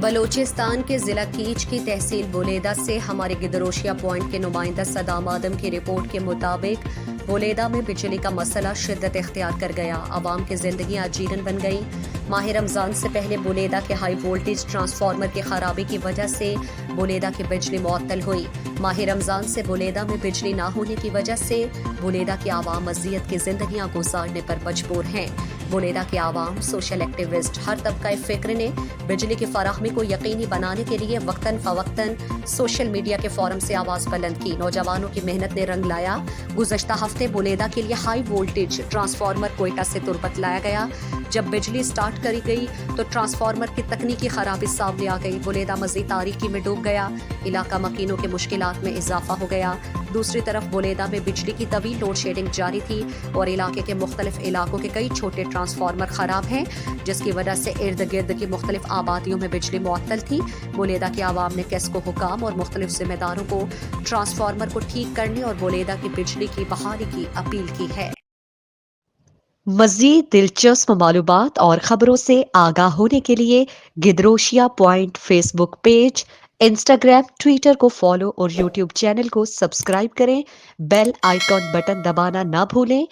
بلوچستان کے ضلع کیچ کی تحصیل بولیدہ سے ہمارے گدروشیا پوائنٹ کے نمائندہ صدام آدم کی رپورٹ کے مطابق بولیدہ میں بجلی کا مسئلہ شدت اختیار کر گیا. عوام کی زندگیاں جیرن بن گئی. ماہ رمضان سے پہلے بولیدہ کے ہائی وولٹیج ٹرانسفارمر کی خرابی کی وجہ سے بولیدہ کی بجلی معطل ہوئی. ماہ رمضان سے بولیدہ میں بجلی نہ ہونے کی وجہ سے بولیدہ کی عوام اذیت کی زندگیاں گزارنے پر مجبور ہیں. بولیدہ کے عوام، سوشل ایکٹیوسٹ، ہر طبقہ فکر نے بجلی کی فراہمی کو یقینی بنانے کے لیے وقتاً فوقتاً سوشل میڈیا کے فورم سے آواز بلند کی. نوجوانوں کی محنت نے رنگ لایا. گزشتہ ہفتے بولیدہ کے لیے ہائی وولٹیج ٹرانسفارمر کوئٹہ سے تربت لایا گیا. جب بجلی سٹارٹ کری گئی تو ٹرانسفارمر کی تکنیکی خرابی سامنے آ گئی. بولیدہ مزید تاریکی میں ڈوب گیا. علاقہ مکینوں کے مشکلات میں اضافہ ہو گیا. دوسری طرف بولیدہ میں بجلی کی طویل لوڈ شیڈنگ جاری تھی اور علاقے کے مختلف علاقوں کے کئی چھوٹے ٹرانسفارمر خراب ہیں، جس کی وجہ سے ارد گرد کی مختلف آبادیوں میں بجلی معطل تھی. بولیدہ کے عوام نے کیسکو حکام اور مختلف ذمہ داروں کو ٹرانسفارمر کو ٹھیک کرنے اور بولیدہ کی بجلی کی بحالی کی اپیل کی ہے. مزید دلچسپ معلومات اور خبروں سے آگاہ ہونے کے لیے Gedrosia point Facebook page, Instagram, Twitter کو فالو اور یوٹیوب چینل کو سبسکرائب کریں. بیل آئیکن بٹن دبانا نہ بھولیں